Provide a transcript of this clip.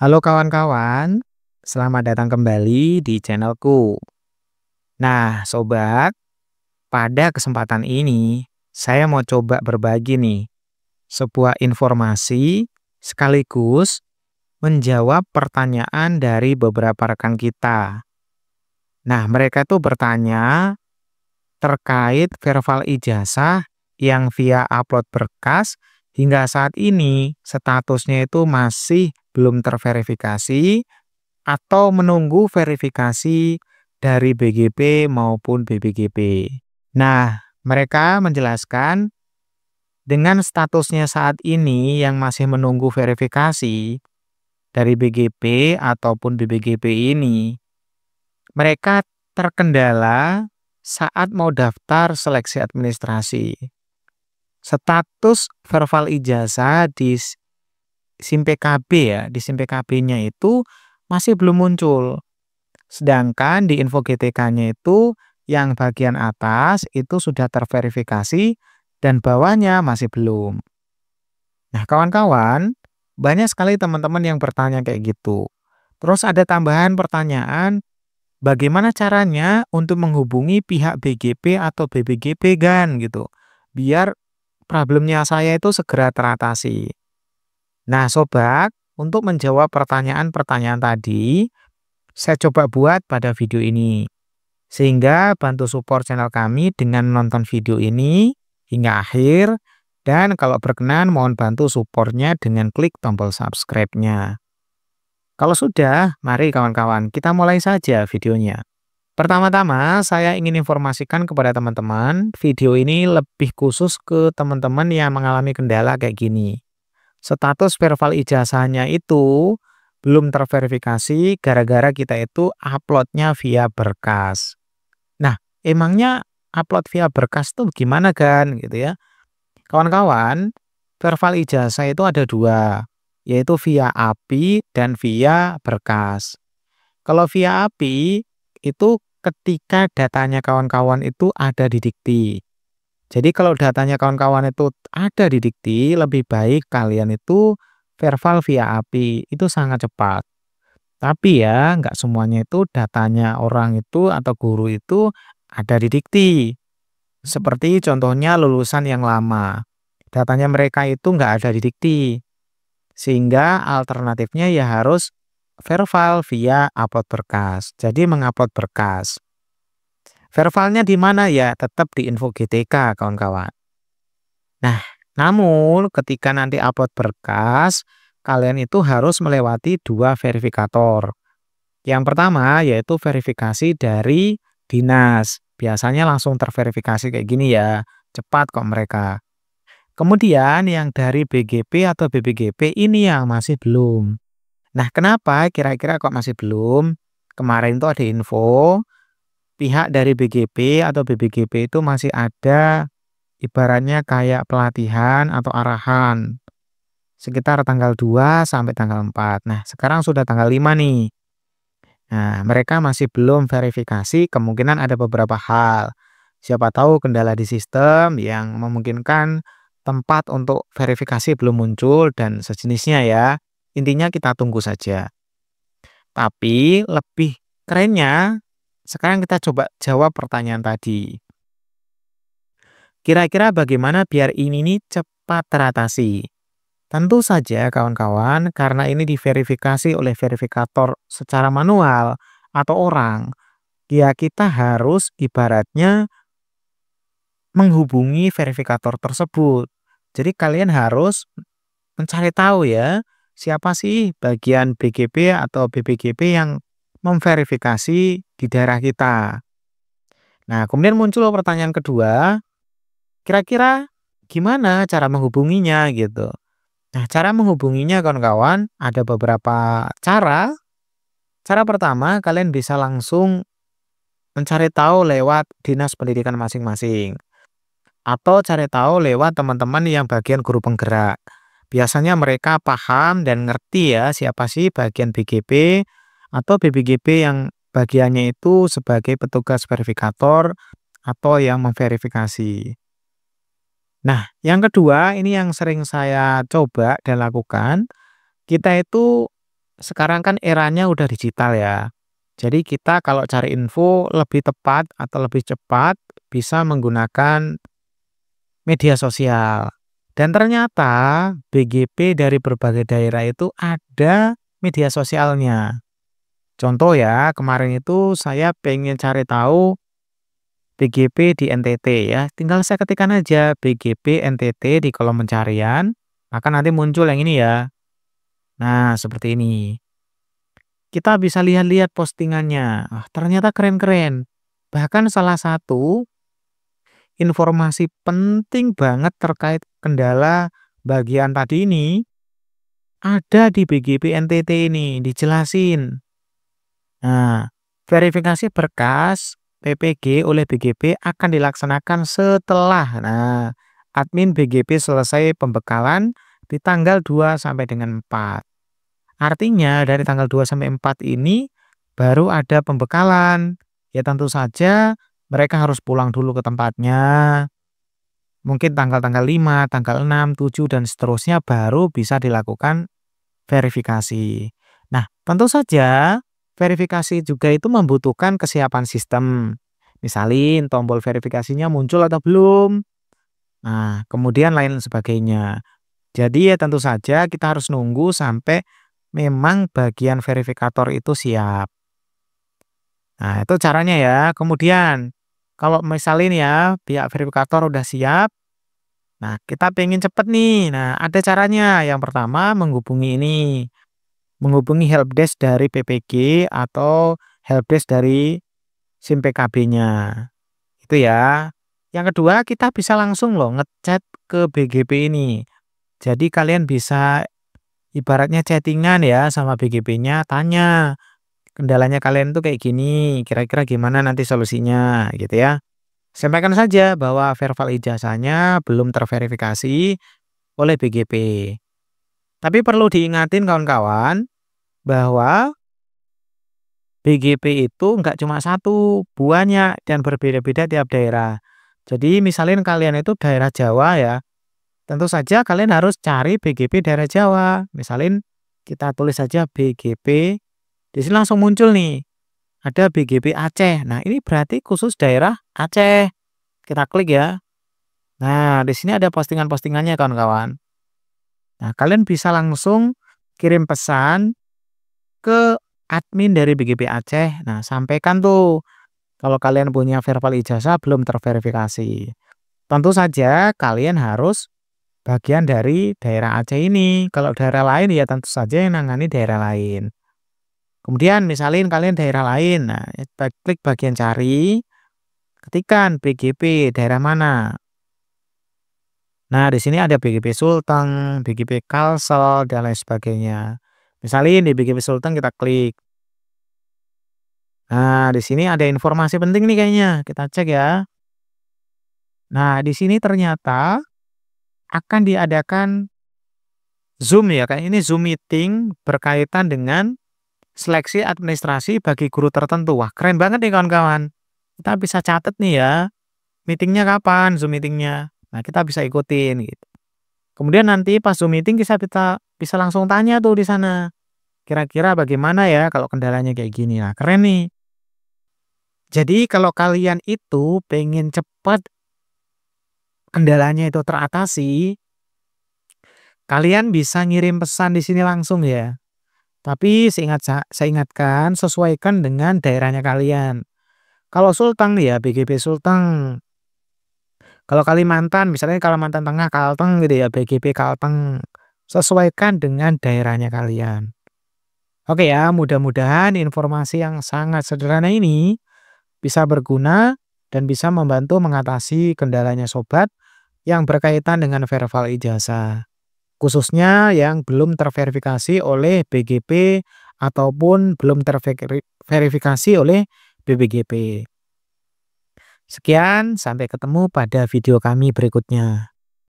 Halo kawan-kawan, selamat datang kembali di channelku. Nah, sobat, pada kesempatan ini saya mau coba berbagi nih sebuah informasi sekaligus menjawab pertanyaan dari beberapa rekan kita. Nah, mereka tuh bertanya terkait verbal ijazah yang via upload berkas hingga saat ini statusnya itu masih belum terverifikasi atau menunggu verifikasi dari BGP maupun BPGP. Nah, mereka menjelaskan dengan statusnya saat ini yang masih menunggu verifikasi dari BGP ataupun BPGP ini, mereka terkendala saat mau daftar seleksi administrasi. Status verbal ijazah di SIM PKB ya, di SIM PKB-nya itu masih belum muncul. Sedangkan di info GTK-nya itu yang bagian atas itu sudah terverifikasi dan bawahnya masih belum. Nah, kawan-kawan, banyak sekali teman-teman yang bertanya kayak gitu. Terus ada tambahan pertanyaan, bagaimana caranya untuk menghubungi pihak BGP atau BPGP kan gitu, biar problemnya saya itu segera teratasi. Nah, sobat, untuk menjawab pertanyaan-pertanyaan tadi, saya coba buat pada video ini. Sehingga bantu support channel kami dengan menonton video ini hingga akhir. Dan kalau berkenan mohon bantu supportnya dengan klik tombol subscribe-nya. Kalau sudah, mari kawan-kawan kita mulai saja videonya. Pertama-tama saya ingin informasikan kepada teman-teman, video ini lebih khusus ke teman-teman yang mengalami kendala kayak gini. Status verbal ijazahnya itu belum terverifikasi gara-gara kita itu uploadnya via berkas. Nah, emangnya upload via berkas tuh gimana kan gitu ya? Kawan-kawan, verbal ijazah itu ada dua, yaitu via API dan via berkas. Kalau via API itu ketika datanya kawan-kawan itu ada di Dikti. Jadi kalau datanya kawan-kawan itu ada di Dikti, lebih baik kalian itu verbal via API, itu sangat cepat. Tapi ya, nggak semuanya itu datanya orang itu atau guru itu ada di Dikti. Seperti contohnya lulusan yang lama. Datanya mereka itu nggak ada di Dikti. Sehingga alternatifnya ya harus verbal via upload berkas. Jadi mengupload berkas. Verbalnya di mana ya? Tetap di info GTK, kawan-kawan. Nah, namun ketika nanti upload berkas, kalian itu harus melewati dua verifikator. Yang pertama yaitu verifikasi dari dinas. Biasanya langsung terverifikasi kayak gini ya, cepat kok mereka. Kemudian yang dari BGP atau BPGP ini yang masih belum. Nah, kenapa kira-kira kok masih belum? Kemarin tuh ada info, pihak dari BGP atau BPGP itu masih ada ibaratnya kayak pelatihan atau arahan. Sekitar tanggal 2 sampai tanggal 4. Nah, sekarang sudah tanggal 5 nih. Nah, mereka masih belum verifikasi, kemungkinan ada beberapa hal. Siapa tahu kendala di sistem yang memungkinkan tempat untuk verifikasi belum muncul dan sejenisnya ya. Intinya kita tunggu saja. Tapi lebih kerennya, sekarang kita coba jawab pertanyaan tadi. Kira-kira bagaimana biar ini nih cepat teratasi? Tentu saja kawan-kawan, karena ini diverifikasi oleh verifikator secara manual atau orang, ya kita harus ibaratnya menghubungi verifikator tersebut. Jadi kalian harus mencari tahu ya, siapa sih bagian BGP atau BPGP yang memverifikasi di daerah kita. Nah, kemudian muncul pertanyaan kedua, kira-kira gimana cara menghubunginya gitu. Nah, cara menghubunginya kawan-kawan ada beberapa cara. Cara pertama, kalian bisa langsung mencari tahu lewat dinas pendidikan masing-masing. Atau cari tahu lewat teman-teman yang bagian guru penggerak. Biasanya mereka paham dan ngerti ya siapa sih bagian BGP atau BPGP yang bagiannya itu sebagai petugas verifikator atau yang memverifikasi. Nah, yang kedua ini yang sering saya coba dan lakukan, kita itu sekarang kan eranya udah digital ya. Jadi kita kalau cari info lebih tepat atau lebih cepat bisa menggunakan media sosial. Dan ternyata BGP dari berbagai daerah itu ada media sosialnya. Contoh ya, kemarin itu saya pengen cari tahu BGP di NTT ya. Tinggal saya ketikkan aja BGP NTT di kolom pencarian, maka nanti muncul yang ini ya. Nah, seperti ini. Kita bisa lihat-lihat postingannya. Ah, ternyata keren-keren. Bahkan salah satu informasi penting banget terkait kendala bagian tadi ini ada di BGP NTT ini, dijelasin. Nah, verifikasi berkas PPG oleh BGP akan dilaksanakan setelah admin BGP selesai pembekalan di tanggal 2 sampai dengan 4. Artinya dari tanggal 2 sampai 4 ini baru ada pembekalan. Ya tentu saja mereka harus pulang dulu ke tempatnya. Mungkin tanggal-tanggal 5, tanggal 6, 7 dan seterusnya baru bisa dilakukan verifikasi. Nah, tentu saja verifikasi juga itu membutuhkan kesiapan sistem. Misalin tombol verifikasinya muncul atau belum. Nah, kemudian lain sebagainya. Jadi ya tentu saja kita harus nunggu sampai memang bagian verifikator itu siap. Nah, itu caranya ya. Kemudian kalau misalnya ya pihak verifikator udah siap, nah kita pengen cepet nih. Nah, ada caranya. Yang pertama menghubungi ini. Menghubungi helpdesk dari PPG atau helpdesk dari SIM PKB-nya. Itu ya. Yang kedua, kita bisa langsung loh ngechat ke BGP ini. Jadi kalian bisa ibaratnya chattingan ya sama BGP-nya, tanya kendalanya kalian tuh kayak gini, kira-kira gimana nanti solusinya gitu ya. Sampaikan saja bahwa verbal ijazahnya belum terverifikasi oleh BGP. Tapi perlu diingatin kawan-kawan bahwa BGP itu nggak cuma satu, banyak dan berbeda-beda tiap daerah. Jadi misalnya kalian itu daerah Jawa ya, tentu saja kalian harus cari BGP daerah Jawa. Misalnya kita tulis saja BGP, di sini langsung muncul nih, ada BGP Aceh. Nah ini berarti khusus daerah Aceh. Kita klik ya. Nah di sini ada postingan-postingannya kawan-kawan. Nah kalian bisa langsung kirim pesan ke admin dari BGP Aceh. Nah sampaikan tuh kalau kalian punya verbal ijazah belum terverifikasi. Tentu saja kalian harus bagian dari daerah Aceh ini. Kalau daerah lain ya tentu saja yang nangani daerah lain. Kemudian misalnya kalian daerah lain, nah klik bagian cari, ketikkan BGP daerah mana. Nah di sini ada BGP Sulteng, BGP Kalsel dan lain sebagainya. Misalnya di BGP Sulteng kita klik. Nah di sini ada informasi penting nih kayaknya, kita cek ya. Nah di sini ternyata akan diadakan Zoom ya, kayak ini Zoom meeting berkaitan dengan seleksi administrasi bagi guru tertentu. Wah, keren banget nih kawan-kawan. Kita bisa catat nih ya, meetingnya kapan, Zoom meetingnya. Nah, kita bisa ikutin gitu. Kemudian nanti pas Zoom meeting kita bisa langsung tanya tuh di sana. Kira-kira bagaimana ya kalau kendalanya kayak gini. Nah, keren nih. Jadi kalau kalian itu pengen cepat kendalanya itu teratasi, kalian bisa ngirim pesan di sini langsung ya. Tapi saya ingatkan sesuaikan dengan daerahnya kalian. Kalau Sulteng ya BGP Sulteng. Kalau Kalimantan misalnya Kalimantan Tengah Kalteng gitu ya BGP Kalteng. Sesuaikan dengan daerahnya kalian. Oke ya, mudah-mudahan informasi yang sangat sederhana ini bisa berguna dan bisa membantu mengatasi kendalanya sobat yang berkaitan dengan verbal ijazah. Khususnya yang belum terverifikasi oleh BGP ataupun belum terverifikasi oleh BPGP. Sekian, sampai ketemu pada video kami berikutnya.